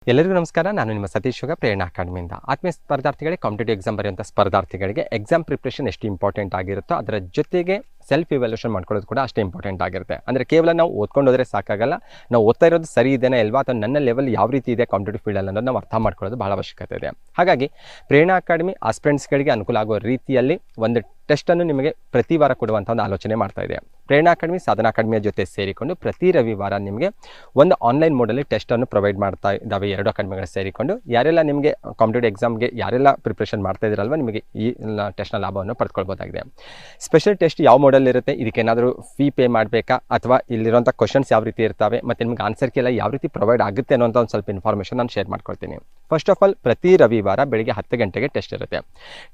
ಎಲ್ಲರಿಗೂ ನಮಸ್ಕಾರ. ನಾನು ನಿಮ್ಮ ಸತೀಶ್ ಯೋಗ ಪ್ರೇರಣಾ ಅಕಾಡೆಮಿಯಿಂದ. ಆತ್ಮೀಯ ಸ್ಪರ್ಧಾರ್ಥಿಗಳಿಗೆ ಕಾಂಪಿಟೇಟಿವ್ ಎಕ್ಸಾಮ್ ಬರೆಯುವಂಥ ಸ್ಪರ್ಧಾರ್ಥಿಗಳಿಗೆ ಎಕ್ಸಾಮ್ ಪ್ರಿಪ್ರೇಷನ್ ಎಷ್ಟು ಇಂಪಾರ್ಟೆಂಟ್ ಆಗಿರುತ್ತೋ ಅದರ ಜೊತೆಗೆ ಸೆಲ್ಫ್ ಇವ್ಯಾಲ್ಯೂಷನ್ ಮಾಡ್ಕೊಳ್ಳೋದು ಕೂಡ ಅಷ್ಟೇ ಇಂಪಾರ್ಟೆಂಟ್ ಆಗಿರುತ್ತೆ. ಅಂದರೆ ಕೇವಲ ನಾವು ಓದ್ಕೊಂಡು ಹೋದರೆ ಸಾಕಾಗಲ್ಲ, ನಾವು ಓದ್ತಾ ಇರೋದು ಸರಿ ಇದೆಯಾ ಇಲ್ವಾ ಅಥವಾ ನನ್ನ ಲೆವೆಲ್ ಯಾವ ರೀತಿ ಇದೆ ಕಾಂಪಿಟೇಟಿವ್ ಫೀಲ್ಡಲ್ಲಿ ಅನ್ನೋದು ನಾವು ಅರ್ಥ ಮಾಡ್ಕೊಳ್ಳೋದು ಬಹಳ ಅವಶ್ಯಕತೆ ಇದೆ. ಹಾಗಾಗಿ ಪ್ರೇರಣಾ ಅಕಾಡೆಮಿ ಆಸ್ಪಿರೆಂಟ್ಸ್ಗಳಿಗೆ ಅನುಕೂಲ ಆಗೋ ರೀತಿಯಲ್ಲಿ ಒಂದು ಟೆಸ್ಟನ್ನು ನಿಮಗೆ ಪ್ರತಿ ವಾರ ಕೊಡುವಂಥ ಒಂದು ಆಲೋಚನೆ ಮಾಡ್ತಾ ಇದೆ. ಪ್ರೇರಣಾ ಅಕಾಡೆಮಿ ಸಾಧನಾ ಅಕಾಡೆಮಿಯ ಜೊತೆ ಸೇರಿಕೊಂಡು ಪ್ರತಿ ರವಿವಾರ ನಿಮಗೆ ಒಂದು ಆನ್ಲೈನ್ ಮೋಡಲ್ಲಿ ಟೆಸ್ಟನ್ನು ಪ್ರೊವೈಡ್ ಮಾಡ್ತಾ ಇದ್ದಾವೆ. ಎರಡು ಅಕಾಡೆಮಿಗಳು ಸೇರಿಕೊಂಡು ಯಾರೆಲ್ಲ ನಿಮಗೆ ಕಾಂಪಿಟೇಟಿವ್ ಎಕ್ಸಾಮ್ಗೆ ಯಾರೆಲ್ಲ ಪ್ರಿಪ್ರೇಷನ್ ಮಾಡ್ತಾ ಇದ್ದೀರಲ್ವ, ನಿಮಗೆ ಈ ಟೆಸ್ಟ್ನ ಲಾಭವನ್ನು ಪಡ್ಕೊಳ್ಬೋದಾಗಿದೆ. ಸ್ಪೆಷಲ್ ಟೆಸ್ಟ್ ಯಾವ ಮೋಡಲ್ ಇರುತ್ತೆ, ಇದಕ್ಕೇನಾದರೂ ಫೀ ಪೇ ಮಾಡಬೇಕಾ ಅಥವಾ ಇಲ್ಲಿರುವಂಥ ಕ್ವಶನ್ಸ್ ಯಾವ ರೀತಿ ಇರ್ತವೆ ಮತ್ತು ನಿಮಗೆ ಆನ್ಸರ್ ಕೀ ಎಲ್ಲ ಯಾವ ರೀತಿ ಪ್ರೊವೈಡ್ ಆಗುತ್ತೆ ಅನ್ನೋಂಥ ಒಂದು ಸ್ವಲ್ಪ ಇನ್ಫಾರ್ಮೇಷನ್ ನಾನು ಶೇರ್ ಮಾಡ್ಕೊಳ್ತೀನಿ. ಫಸ್ಟ್ ಆಫ್ ಆಲ್, ಪ್ರತಿ ರವಿವಾರ ಬೆಳಿಗ್ಗೆ 10 ಗಂಟೆಗೆ ಟೆಸ್ಟ್ ಇರುತ್ತೆ.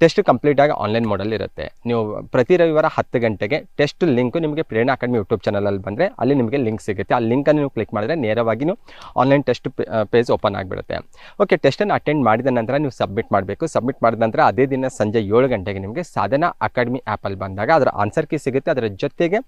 ಟೆಸ್ಟ್ ಕಂಪ್ಲೀಟಾಗಿ ಆನ್ಲೈನ್ ಮೋಡಲ್ ಇರುತ್ತೆ. ನೀವು ಪ್ರತಿ ರವಿವಾರ 10 ಗಂಟೆಗೆ ಟೆಸ್ಟ್ ಲಿಂಕು ನಿಮಗೆ ಪ್ರೇರಣಾ ಅಕಾಡೆಮಿ ಯೂಟ್ಯೂಬ್ ಚಾನಲಲ್ಲಿ ಬಂದರೆ ಅಲ್ಲಿ ನಿಮಗೆ ಲಿಂಕ್ ಸಿಗುತ್ತೆ. ಆ ಲಿಂಕನ್ನು ನೀವು ಕ್ಲಿಕ್ ಮಾಡಿದ್ರೆ ನೇರವಾಗಿ ನೀವು ಆನ್ಲೈನ್ ಟೆಸ್ಟ್ ಪೇಜ್ ಓಪನ್ ಆಗಿಬಿಡುತ್ತೆ. ಓಕೆ, ಟೆಸ್ಟನ್ನು ಅಟೆಂಡ್ ಮಾಡಿದ ನಂತರ ನೀವು ಸಬ್ಮಿಟ್ ಮಾಡಬೇಕು. ಸಬ್ಮಿಟ್ ಮಾಡಿದ ನಂತರ ಅದೇ ದಿನ ಸಂಜೆ 7 ಗಂಟೆಗೆ ನಿಮಗೆ ಸಾಧನಾ ಅಕಾಡೆಮಿ ಆ್ಯಪಲ್ಲಿ ಬಂದಾಗ ಅದರ ಆನ್ಸರ್ ಕೀ ಸಿಗುತ್ತೆ. ಅದರ ಜೊತೆಗೆ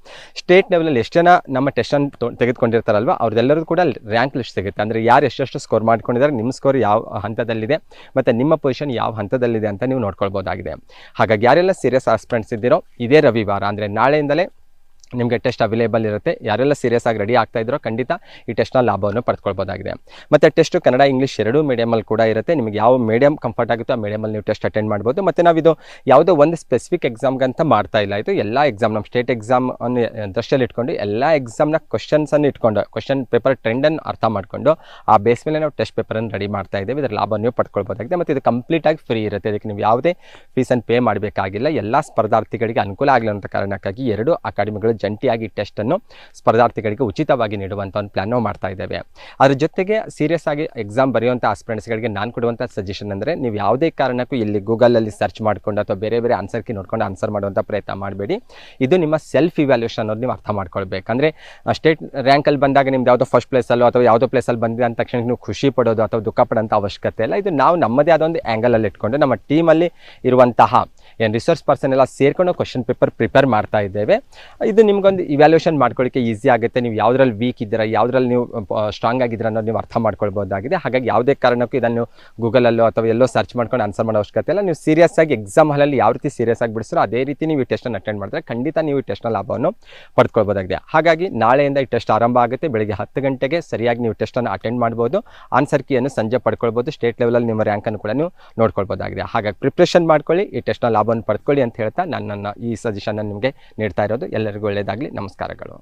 ಸ್ಟೇಟ್ ಲೆವೆಲಲ್ಲಿ ಎಷ್ಟು ಜನ ನಮ್ಮ ಟೆಸ್ಟನ್ನು ತೆಗೆದುಕೊಂಡಿರ್ತಾರಲ್ವ ಅವ್ರದ್ದೆಲ್ಲರೂ ಕೂಡ ರ್ಯಾಂಕ್ ಲಿಸ್ಟ್ ಸಿಗುತ್ತೆ. ಅಂದರೆ ಯಾರು ಎಷ್ಟೆಷ್ಟು ಸ್ಕೋರ್ ಮಾಡ್ಕೊಂಡಿದ್ದಾರೆ, ನಿಮ್ಮ ಸ್ಕೋರ್ ಯಾವ ಹಂತದಲ್ಲಿದೆ ಮತ್ತು ನಿಮ್ಮ ಪೊಸಿಷನ್ ಯಾವ ಹಂತದಲ್ಲಿದೆ ಅಂತ ನೀವು ನೋಡ್ಕೊಳ್ಬೋದಾಗಿದೆ. ಹಾಗಾಗಿ ಯಾರೆಲ್ಲ ಸೀರಿಯಸ್ ಆಸ್ಪಿರೆಂಟ್ಸ್ ಇದ್ದೀರೋ ಇದೇ ರವಿವಾರ ಅಂದರೆ ನಾಳೆಯಿಂದಲೇ ನಿಮಗೆ ಟೆಸ್ಟ್ ಅವೈಲೇಬಲ್ ಇರುತ್ತೆ. ಯಾರೆಲ್ಲ ಸೀರಿಯಸ್ ಆಗಿ ರೆಡಿ ಆಗ್ತಾ ಇದ್ರೋ ಖಂಡಿತ ಈ ಟೆಸ್ಟ್ನ ಲಾಭವನ್ನು ಪಡ್ಕೊಳ್ಬೋದಾಗಿದೆ. ಮತ್ತು ಟೆಸ್ಟು ಕನ್ನಡ ಇಂಗ್ಲೀಷ್ ಎರಡೂ ಮೀಡಿಯಮಲ್ಲಿ ಕೂಡ ಇರುತ್ತೆ. ನಿಮಗೆ ಯಾವ ಮೀಡಿಯಮ್ ಕಂಫರ್ಟ್ ಆಗುತ್ತೋ ಆ ಮೀಡಿಯಮಲ್ಲಿ ನೀವು ಟೆಸ್ಟ್ ಅಟೆಂಡ್ ಮಾಡ್ಬೋದು. ಮತ್ತು ನಾವಿದು ಯಾವುದೋ ಒಂದು ಸ್ಪೆಸಿಫಿಕ್ ಎಕ್ಸಾಮ್ಗಂತ ಮಾಡ್ತಾ ಇಲ್ಲ, ಇದು ಎಲ್ಲ ಎಕ್ಸಾಮ್ ನಮ್ಮ ಸ್ಟೇಟ್ ಎಕ್ಸಾಮ್ ಅನ್ನು ದೃಷ್ಟಿಯಲ್ಲಿ ಇಟ್ಕೊಂಡು ಎಲ್ಲ ಎಕ್ಸಾಮ್ನ ಕ್ವಶನ್ಸನ್ನು ಇಟ್ಕೊಂಡು ಕ್ವಶನ್ ಪೇಪರ್ ಟ್ರೆಂಡನ್ನು ಅರ್ಥ ಮಾಡಿಕೊಂಡು ಆ ಬೇಸ್ ಮೇಲೆ ನಾವು ಟೆಸ್ಟ್ ಪೇಪರನ್ನು ರೆಡಿ ಮಾಡ್ತಾ ಇದ್ದೇವೆ. ಇದರ ಲಾಭ ನೀವು ಪಡ್ಕೊಳ್ಬೋದಾಗಿದೆ. ಮತ್ತು ಇದು ಕಂಪ್ಲೀಟಾಗಿ ಫ್ರೀ ಇರುತ್ತೆ. ಅದಕ್ಕೆ ನೀವು ಯಾವುದೇ ಫೀಸನ್ನು ಪೇ ಮಾಡಬೇಕಾಗಿಲ್ಲ. ಎಲ್ಲ ಸ್ಪರ್ಧಾರ್ಥಿಗಳಿಗೆ ಅನುಕೂಲ ಆಗಲಿ ಅಂತ ಕಾರಣಕ್ಕಾಗಿ ಎರಡು ಅಕಾಡೆಮಿಗಳು ಜಂಟಿಯಾಗಿ ಟೆಸ್ಟನ್ನು ಸ್ಪರ್ಧಾರ್ಥಿಗಳಿಗೆ ಉಚಿತವಾಗಿ ನೀಡುವಂಥ ಒಂದು ಪ್ಲಾನ್ ನಾವು ಮಾಡ್ತಾ ಇದ್ದೇವೆ. ಅದ್ರ ಜೊತೆಗೆ ಸೀರಿಯಸ್ ಆಗಿ ಎಕ್ಸಾಮ್ ಬರೆಯುವಂಥ ಆಸ್ಪಿರೆಂಟ್ಸ್ಗಳಿಗೆ ನಾನು ಕೊಡುವಂಥ ಸಜೆಷನ್ ಅಂದರೆ, ನೀವು ಯಾವುದೇ ಕಾರಣಕ್ಕೂ ಇಲ್ಲಿ ಗೂಗಲಲ್ಲಿ ಸರ್ಚ್ ಮಾಡಿಕೊಂಡು ಅಥವಾ ಬೇರೆ ಬೇರೆ ಆನ್ಸರ್ ಕೀ ನೋಡ್ಕೊಂಡು ಆನ್ಸರ್ ಮಾಡುವಂಥ ಪ್ರಯತ್ನ ಮಾಡಬೇಡಿ. ಇದು ನಿಮ್ಮ ಸೆಲ್ಫ್ ಇವ್ಯಾಲ್ಯೂಷನ್ ಅನ್ನೋದು ನೀವು ಅರ್ಥ ಮಾಡ್ಕೊಳ್ಬೇಕಂದ್ರೆ, ಸ್ಟೇಟ್ ರ್ಯಾಂಕಲ್ಲಿ ಬಂದಾಗ ನಿಮ್ದು ಯಾವುದೋ ಫಸ್ಟ್ ಪ್ಲೇಸಲ್ಲೋ ಅಥವಾ ಯಾವುದೋ ಪ್ಲೇಸಲ್ಲಿ ಬಂದಿದೆ ಅಂದ ತಕ್ಷಣ ನೀವು ಖುಷಿ ಪಡೋದು ಅಥವಾ ದುಃಖ ಪಡೋಂಥ ಅವಶ್ಯಕತೆ ಇಲ್ಲ. ಇದು ನಾವು ನಮ್ಮದೇ ಆದ ಒಂದು ಆ್ಯಂಗಲಲ್ಲಿ ಇಟ್ಕೊಂಡು ನಮ್ಮ ಟೀಮಲ್ಲಿ ಇರುವಂತಹ ಏನು ರಿಸೋರ್ಸ್ ಪರ್ಸನ್ ಎಲ್ಲ ಸೇರ್ಕೊಂಡು ಕ್ವಶನ್ ಪೇಪರ್ ಪ್ರಿಪೇರ್ ಮಾಡ್ತಾ ಇದ್ದೇವೆ. ಇದು ನಿಮ್ಗೊಂದು ಇವ್ಯಾಲ್ಯೂಷನ್ ಮಾಡ್ಕೊಳ್ಳಿಕ್ಕೆ ಈಸಿ ಆಗುತ್ತೆ. ನೀವು ಯಾವುದ್ರಲ್ಲಿ ವೀಕ್ ಇದ್ದೀರಾ, ಯಾವುದ್ರಲ್ಲಿ ನೀವು ಸ್ಟ್ರಾಂಗ್ ಆಗಿದ್ದೀರಾ ಅನ್ನೋದು ನೀವು ಅರ್ಥ ಮಾಡ್ಕೊಳ್ಬೋದಾಗಿದೆ. ಹಾಗಾಗಿ ಯಾವುದೇ ಕಾರಣಕ್ಕೂ ಇದನ್ನು ಗೂಗಲಲ್ಲೋ ಅಥವಾ ಎಲ್ಲೋ ಸರ್ಚ್ ಮಾಡ್ಕೊಂಡು ಆನ್ಸರ್ ಮಾಡೋ ಅವಶ್ಯಕತೆ ಇಲ್ಲ. ನೀವು ಸೀರಿಯಸ್ ಆಗಿ ಎಕ್ಸಾಮ್ ಹಾಲಲ್ಲಿ ಯಾವ ರೀತಿ ಸೀರಿಯಸ್ ಆಗಿ ಬಿಡಿಸ್ರೋ ಅದೇ ರೀತಿ ನೀವು ಈ ಟೆಸ್ಟನ್ನು ಅಟೆಂಡ್ ಮಾಡಿದ್ರೆ ಖಂಡಿತ ನೀವು ಈ ಟೆಸ್ಟ್ನ ಲಾಭವನ್ನು ಪಡ್ಕೊಳ್ಬೋದಾಗಿದೆ. ಹಾಗಾಗಿ ನಾಳೆಯಿಂದ ಈ ಟೆಸ್ಟ್ ಆರಂಭ ಆಗುತ್ತೆ. ಬೆಳಿಗ್ಗೆ 10 ಗಂಟೆಗೆ ಸರಿಯಾಗಿ ನೀವು ಟೆಸ್ಟನ್ನು ಅಟೆಂಡ್ ಮಾಡ್ಬೋದು. ಆನ್ಸರ್ ಕೀಯನ್ನು ಸಂಜೆ ಪಡ್ಕೊಳ್ಬೋದು. ಸ್ಟೇಟ್ ಲೆವೆಲಲ್ಲಿ ನಿಮ್ಮ ರ್ಯಾಂಕನ್ನು ಕೂಡ ನೀವು ನೋಡ್ಕೊಳ್ಬೋದಾಗಿದೆ. ಹಾಗಾಗಿ ಪ್ರಿಪ್ರೇಷನ್ ಮಾಡ್ಕೊಳ್ಳಿ, ಈ ಟೆಸ್ಟ್ನ ಲಾಭವನ್ನು ಪಡ್ಕೊಳ್ಳಿ ಅಂತ ಹೇಳ್ತಾ ನನ್ನ ಈ ಸಜೆಷನ್ ನಿಮಗೆ ನೀಡ್ತಾ ಇರೋದು. ಎಲ್ಲರಿಗೂ ಒಳ್ಳೆಯದಾಗಲಿ. ನಮಸ್ಕಾರಗಳು.